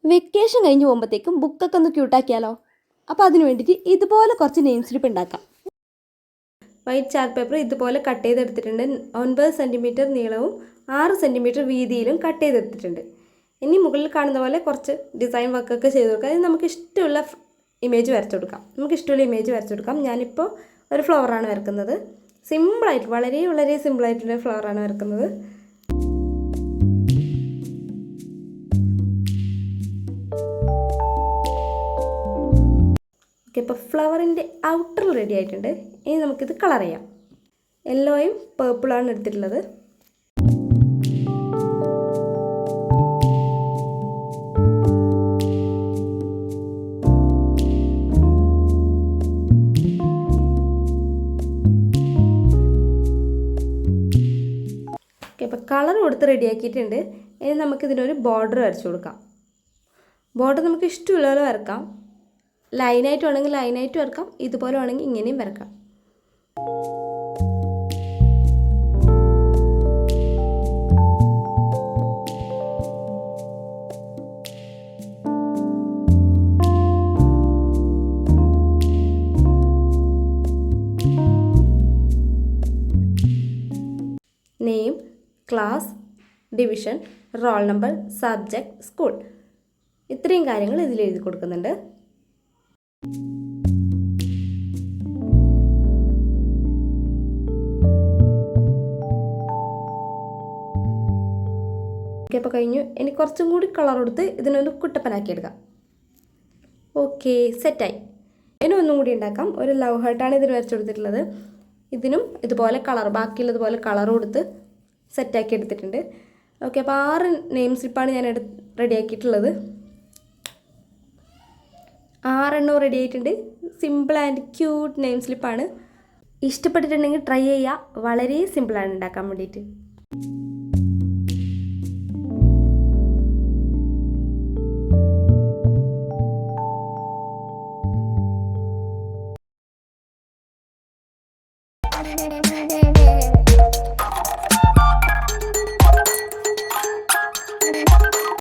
Vacation കഴിഞ്ഞ് പോകുമ്പോഴത്തേക്കും ബുക്കൊക്കെ ഒന്ന് ക്യൂട്ടാക്കിയാലോ. അപ്പോൾ അതിന് വേണ്ടിയിട്ട് ഇതുപോലെ കുറച്ച് നെയിം സ്ലിപ്പ് ഉണ്ടാക്കാം. വൈറ്റ് ചാർട്ട് പേപ്പർ ഇതുപോലെ കട്ട് ചെയ്തെടുത്തിട്ടുണ്ട്. 9 സെൻറ്റിമീറ്റർ നീളവും 6 സെൻറ്റിമീറ്റർ വീതിയിലും കട്ട് ചെയ്തെടുത്തിട്ടുണ്ട്. ഇനി മുകളിൽ കാണുന്ന പോലെ കുറച്ച് ഡിസൈൻ വർക്കൊക്കെ ചെയ്ത് കൊടുക്കാം. അത് നമുക്ക് ഇഷ്ടമുള്ള ഇമേജ് വരച്ചു കൊടുക്കാം. ഞാനിപ്പോൾ ഒരു ഫ്ലവറാണ് വരക്കുന്നത്. സിമ്പിളായിട്ട് വളരെ വളരെ സിമ്പിളായിട്ടുള്ള ഫ്ലവറാണ് വരക്കുന്നത്. ഓക്കെ, ഇപ്പോൾ ഫ്ലവറിൻ്റെ ഔട്ടർ റെഡി ആയിട്ടുണ്ട്. ഇനി നമുക്കിത് കളർ ചെയ്യാം. യെല്ലോയും പേർപ്പിളാണ് എടുത്തിട്ടുള്ളത്. ഓക്കെ, അപ്പോൾ കളർ കൊടുത്ത് റെഡിയാക്കിയിട്ടുണ്ട്. ഇനി നമുക്കിതിനൊരു ബോർഡർ വരച്ചു കൊടുക്കാം. ബോർഡർ നമുക്ക് ഇഷ്ടമുള്ള പോലെ വരക്കാം. ലൈനായിട്ട് വേണമെങ്കിൽ ലൈനായിട്ട് വരക്കാം, ഇതുപോലെ വേണമെങ്കിൽ ഇങ്ങനെയും വരക്കാം. Name, class, division, roll number, subject, school, ഇത്രയും കാര്യങ്ങൾ ഇതിൽ എഴുതി കൊടുക്കുന്നുണ്ട്. ഓക്കെ, അപ്പോൾ കഴിഞ്ഞു. ഇനി കുറച്ചും കൂടി കളർ കൊടുത്ത് ഇതിനൊന്ന് കുട്ടപ്പനാക്കി എടുക്കാം. ഓക്കെ, സെറ്റായി. ഇനി ഒന്നും കൂടി ഉണ്ടാക്കാം. ഒരു ലവ് ഹാർട്ടാണ് ഇതിന് വരച്ചു കൊടുത്തിട്ടുള്ളത്. ഇതിനും ഇതുപോലെ ബാക്കിയുള്ളതുപോലെ കളർ കൊടുത്ത് സെറ്റാക്കി എടുത്തിട്ടുണ്ട്. ഓക്കെ, അപ്പോൾ 6 നെയിം സ്ലിപ്പാണ് ഞാൻ റെഡിയാക്കിയിട്ടുള്ളത്. 6 റെഡി ആയിട്ടുണ്ട്. സിമ്പിൾ ആൻഡ് ക്യൂട്ട് നെയിം സ്ലിപ്പാണ്. ഇഷ്ടപ്പെട്ടിട്ടുണ്ടെങ്കിൽ ട്രൈ ചെയ്യുക. വളരെ സിമ്പിളാണ് ഉണ്ടാക്കാൻ വേണ്ടിയിട്ട്.